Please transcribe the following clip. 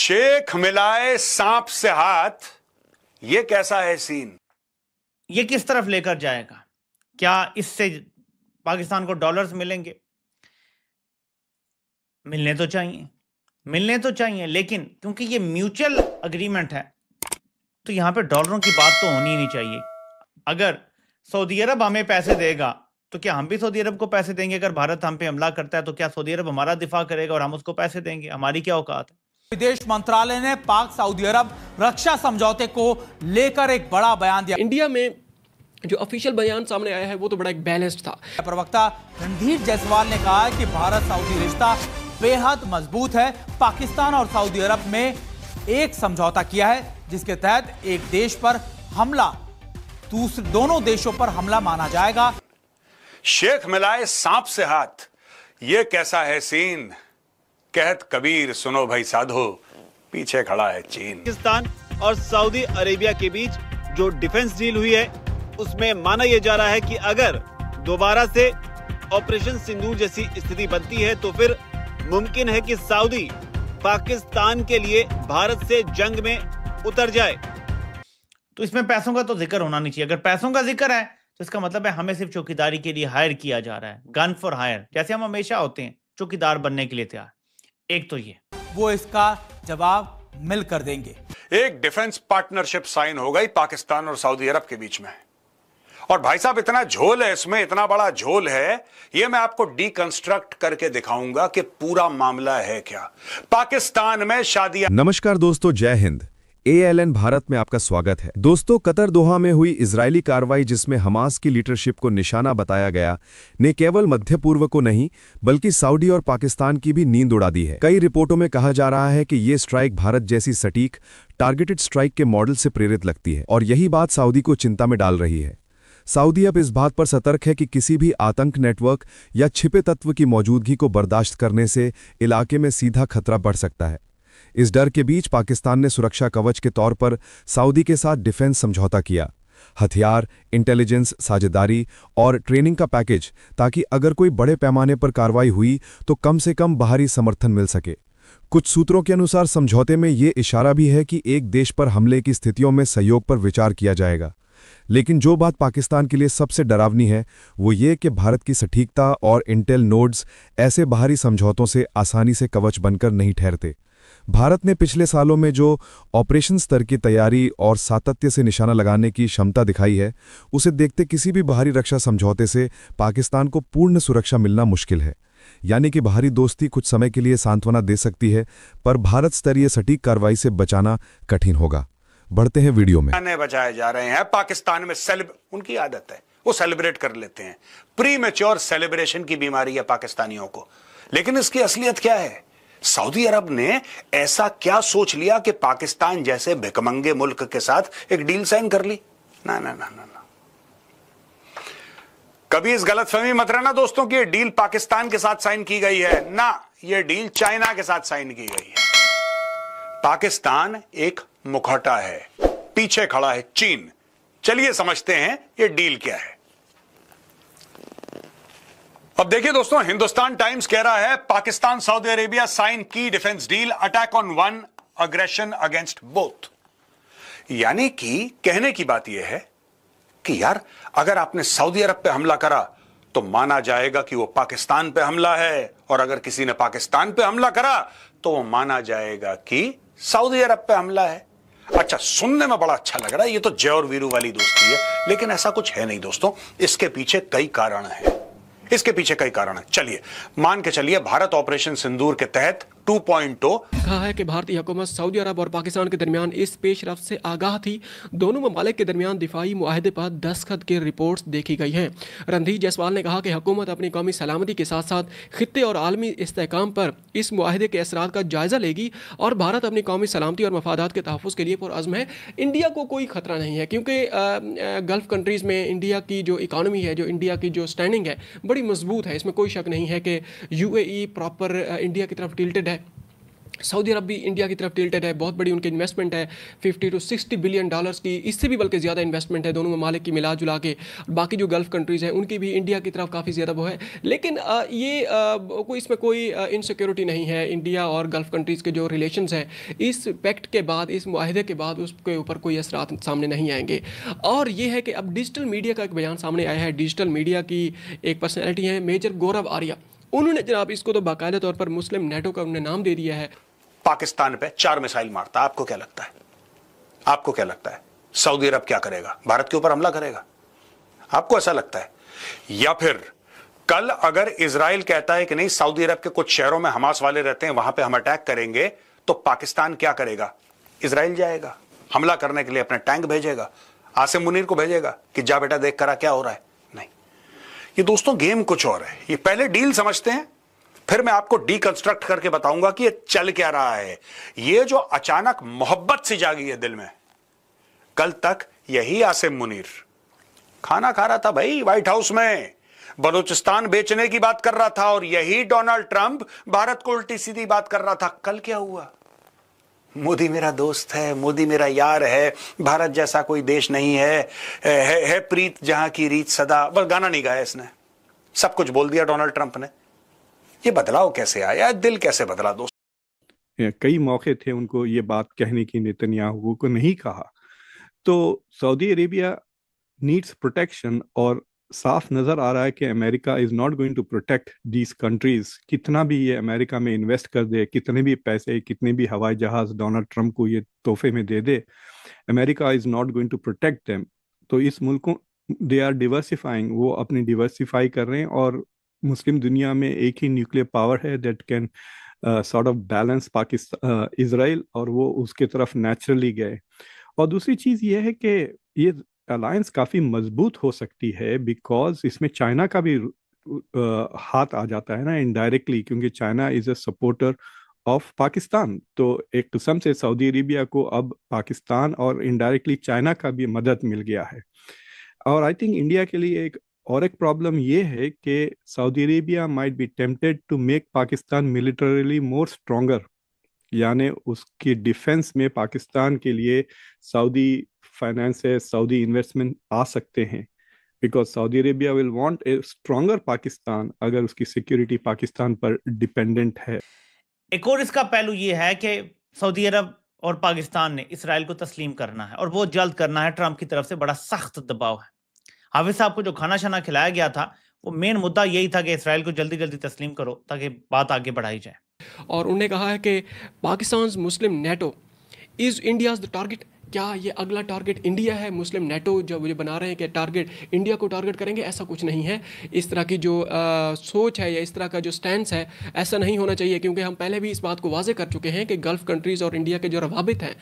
शेख मिलाए सांप से हाथ, ये कैसा है सीन? ये किस तरफ लेकर जाएगा? क्या इससे पाकिस्तान को डॉलर्स मिलेंगे? मिलने तो चाहिए, लेकिन क्योंकि ये म्यूचुअल अग्रीमेंट है तो यहां पे डॉलरों की बात तो होनी ही नहीं चाहिए। अगर सऊदी अरब हमें पैसे देगा तो क्या हम भी सऊदी अरब को पैसे देंगे? अगर भारत हम पे हमला करता है तो क्या सऊदी अरब हमारा दिफा करेगा और हम उसको पैसे देंगे? हमारी क्या औकात है? विदेश मंत्रालय ने पाक सऊदी अरब रक्षा समझौते को लेकर एक बड़ा बयान दिया। इंडिया में जो ऑफिशियल बयान सामने आया है वो तो बड़ा एक बैलेंस्ड था। प्रवक्ता रणधीर जायसवाल ने कहा है कि भारत सऊदी रिश्ता बेहद मजबूत है। पाकिस्तान और सऊदी अरब में एक समझौता किया है जिसके तहत एक देश पर हमला दोनों देशों पर हमला माना जाएगा। शेख मिलाए सांप से हाथ, ये कैसा है सीन? कहत कबीर सुनो भाई साधो, पीछे खड़ा है चीन। पाकिस्तान और सऊदी अरेबिया के बीच जो डिफेंस डील हुई है उसमें माना यह जा रहा है कि अगर दोबारा से ऑपरेशन सिंदूर जैसी स्थिति बनती है तो फिर मुमकिन है कि सऊदी पाकिस्तान के लिए भारत से जंग में उतर जाए। तो इसमें पैसों का तो जिक्र होना नहीं चाहिए। अगर पैसों का जिक्र है तो इसका मतलब है हमें सिर्फ चौकीदारी के लिए हायर किया जा रहा है, गन फॉर हायर, जैसे हम हमेशा होते हैं चौकीदार बनने के लिए तैयार। एक तो ये वो इसका जवाब मिलकर देंगे। एक डिफेंस पार्टनरशिप साइन हो गई पाकिस्तान और सऊदी अरब के बीच में, और भाई साहब इतना झोल है इसमें, इतना बड़ा झोल है, ये मैं आपको डीकंस्ट्रक्ट करके दिखाऊंगा कि पूरा मामला है क्या। पाकिस्तान में शादियां। नमस्कार दोस्तों, जय हिंद। ALN भारत में आपका स्वागत है। दोस्तों, कतर दोहा में हुई इजरायली कार्रवाई जिसमें हमास की लीडरशिप को निशाना बताया गया ने केवल मध्य पूर्व को नहीं बल्कि सऊदी और पाकिस्तान की भी नींद उड़ा दी है। कई रिपोर्टों में कहा जा रहा है कि ये स्ट्राइक भारत जैसी सटीक टारगेटेड स्ट्राइक के मॉडल से प्रेरित लगती है और यही बात सऊदी को चिंता में डाल रही है। सऊदी अब इस बात पर सतर्क है कि किसी भी आतंक नेटवर्क या छिपे तत्व की मौजूदगी को बर्दाश्त करने से इलाके में सीधा खतरा बढ़ सकता है। इस डर के बीच पाकिस्तान ने सुरक्षा कवच के तौर पर सऊदी के साथ डिफेंस समझौता किया, हथियार, इंटेलिजेंस, साझेदारी और ट्रेनिंग का पैकेज, ताकि अगर कोई बड़े पैमाने पर कार्रवाई हुई तो कम से कम बाहरी समर्थन मिल सके। कुछ सूत्रों के अनुसार समझौते में ये इशारा भी है कि एक देश पर हमले की स्थितियों में सहयोग पर विचार किया जाएगा। लेकिन जो बात पाकिस्तान के लिए सबसे डरावनी है वो ये कि भारत की सटीकता और इंटेल नोड्स ऐसे बाहरी समझौतों से आसानी से कवच बनकर नहीं ठहरते। भारत ने पिछले सालों में जो ऑपरेशन स्तर की तैयारी और सातत्य से निशाना लगाने की क्षमता दिखाई है, उसे देखते किसी भी बाहरी रक्षा समझौते से पाकिस्तान को पूर्ण सुरक्षा मिलना मुश्किल है। यानी कि बाहरी दोस्ती कुछ समय के लिए सांत्वना दे सकती है, पर भारत स्तरीय सटीक कार्रवाई से बचाना कठिन होगा। बढ़ते हैं वीडियो में। बचाए जा रहे हैं पाकिस्तान में उनकी आदत है, वो सेलिब्रेट कर लेते हैं। प्री मैच्योर सेलिब्रेशन की बीमारी है पाकिस्तानियों को। लेकिन इसकी असलियत क्या है? सऊदी अरब ने ऐसा क्या सोच लिया कि पाकिस्तान जैसे भिखमंगे मुल्क के साथ एक डील साइन कर ली? ना ना ना ना ना, कभी इस गलतफहमी मत रहना दोस्तों कि ये डील पाकिस्तान के साथ साइन की गई है। ना, ये डील चाइना के साथ साइन की गई है। पाकिस्तान एक मुखौटा है, पीछे खड़ा है चीन। चलिए समझते हैं ये डील क्या है। अब देखिए दोस्तों, हिंदुस्तान टाइम्स कह रहा है पाकिस्तान सऊदी अरेबिया साइन की defence deal, attack on one, aggression against both. यानी कि कहने की बात यह है कि यार अगर आपने सऊदी अरब पे हमला करा तो माना जाएगा कि वो पाकिस्तान पे हमला है, और अगर किसी ने पाकिस्तान पे हमला करा तो वो माना जाएगा कि सऊदी अरब पे हमला है। अच्छा, सुनने में बड़ा अच्छा लग रहा है, ये तो जय और वीरू वाली दोस्ती है, लेकिन ऐसा कुछ है नहीं दोस्तों। इसके पीछे कई कारण हैं। चलिए मान के चलिए भारत ऑपरेशन सिंदूर के तहत 2.0 कहा है कि भारतीय हुकूमत सऊदी अरब और पाकिस्तान के दरमियान इस पेशरफ्त से आगाह थी। दोनों ममालिक के दरमियान दिफाई मुआहदे पर दस्तखत की रिपोर्ट्स देखी गई हैं। रणधीर जायसवाल ने कहा कि हुकूमत अपनी कौमी सलामती के साथ साथ खित्ते और आलमी इस्तेहकाम पर इस मुआहदे के असरात का जायज़ा लेगी और भारत अपनी कौमी सलामती और मफादात के तहफ़्फ़ुज़ के लिए पुरअज़्म है। इंडिया को कोई ख़तरा नहीं है, क्योंकि गल्फ़ कंट्रीज़ में इंडिया की जो इकानमी है, जो इंडिया की जो स्टैंडिंग है, बड़ी मजबूत है। इसमें कोई शक नहीं है कि UAE प्रॉपर इंडिया की तरफ टिल्टेड है। सऊदी अरब भी इंडिया की तरफ टिल्टेड है, बहुत बड़ी उनकी इन्वेस्टमेंट है, 50 to 60 बिलियन डॉलर्स की, इससे भी बल्कि ज़्यादा इन्वेस्टमेंट है दोनों ममालिक की मिला जुला के। बाकी जो गल्फ़ कंट्रीज़ हैं उनकी भी इंडिया की तरफ काफ़ी ज़्यादा वो है, लेकिन कोई इसमें कोई इनसिक्योरिटी नहीं है। इंडिया और गल्फ़ कंट्रीज़ के जो रिलेशंस हैं इस पैक्ट के बाद, इस मुआहदे के बाद उसके ऊपर कोई असरात सामने नहीं आएंगे। और ये है कि अब डिजिटल मीडिया का एक बयान सामने आया है। डिजिटल मीडिया की एक पर्सनैलिटी है मेजर गौरव आर्या, उन्होंने जनाब इसको तो बाकायदा तौर पर मुस्लिम नेटो का उन्होंने नाम दे दिया है। पाकिस्तान पे 4 मिसाइल मारता, आपको क्या लगता है? आपको क्या लगता है सऊदी अरब क्या करेगा? भारत के ऊपर हमला करेगा? आपको ऐसा लगता है? या फिर कल अगर इजराइल कहता है कि नहीं, सऊदी अरब के कुछ शहरों में हमास वाले रहते हैं, वहां पे हम अटैक करेंगे, तो पाकिस्तान क्या करेगा? इजराइल जाएगा हमला करने के लिए, अपने टैंक भेजेगा, आसिम मुनीर को भेजेगा कि जा बेटा देख करा क्या हो रहा है? नहीं, ये दोस्तों गेम कुछ और है। ये पहले डील समझते हैं, फिर मैं आपको डीकंस्ट्रक्ट करके बताऊंगा कि ये चल क्या रहा है। ये जो अचानक मोहब्बत सी जागी है दिल में, कल तक यही आसिम मुनीर खाना खा रहा था भाई व्हाइट हाउस में, बलूचिस्तान बेचने की बात कर रहा था, और यही डोनाल्ड ट्रंप भारत को उल्टी सीधी बात कर रहा था। कल क्या हुआ? मोदी मेरा दोस्त है, मोदी मेरा यार है, भारत जैसा कोई देश नहीं है प्रीत जहां की रीत सदा। बस गाना नहीं गाया इसने, सब कुछ बोल दिया डोनाल्ड ट्रंप ने। ये बदलाव कैसे आया? दिल कैसे बदला दोस्त? कई मौके थे उनको ये बात कहने की, नेतन्याहू को नहीं कहा। तो सऊदी अरेबिया नीड्स प्रोटेक्शन, और साफ नजर आ रहा है कि America is not going to protect these countries. कितना भी ये अमेरिका में इन्वेस्ट कर दे, कितने भी पैसे, कितने भी हवाई जहाज डोनाल्ड ट्रंप को ये तोहफे में दे दे, America is not going to protect them. तो इस मुल्क को दे आर डिवर्सिफाइंग, वो अपनी डिवर्सिफाई कर रहे हैं, और मुस्लिम दुनिया में एक ही न्यूक्लियर पावर है that can sort of balance Pakistan Israel, और वो उसके तरफ नेचुरली गए। और दूसरी चीज़ ये है कि ये अलायंस काफ़ी मजबूत हो सकती है, बिकॉज इसमें चाइना का भी हाथ आ जाता है ना इनडायरेक्टली, क्योंकि China is a supporter of Pakistan. तो एक किस्म से सऊदी अरेबिया को अब पाकिस्तान और इनडायरेक्टली चाइना का भी मदद मिल गया है। और आई थिंक इंडिया के लिए एक प्रॉब्लम ये है कि Saudi Arabia might be tempted to make Pakistan militarily more stronger, यानी उसकी डिफेंस में पाकिस्तान के लिए सऊदी फाइनेंसेस, सऊदी इन्वेस्टमेंट आ सकते हैं, because Saudi Arabia will want a stronger Pakistan अगर उसकी सिक्योरिटी पाकिस्तान पर डिपेंडेंट है। एक और इसका पहलू ये है कि सऊदी अरब और पाकिस्तान ने इसराइल को तस्लीम करना है, और वो जल्द करना है। ट्रंप की तरफ से बड़ा सख्त दबाव है। हाफिज साहब को जो खाना शाना खिलाया गया था, वो मेन मुद्दा यही था कि इसराइल को जल्दी जल्दी तस्लीम करो ताकि बात आगे बढ़ाई जाए। और उन्होंने कहा है कि Pakistan Muslim NATO is India's the target. क्या ये अगला टारगेट इंडिया है? मुस्लिम नेटो जो मुझे बना रहे हैं कि टारगेट इंडिया को टारगेट करेंगे, ऐसा कुछ नहीं है। इस तरह की जो सोच है या इस तरह का जो स्टैंड है, ऐसा नहीं होना चाहिए, क्योंकि हम पहले भी इस बात को वाजे कर चुके हैं कि गल्फ़ कंट्रीज़ और इंडिया के जो रवाबित हैं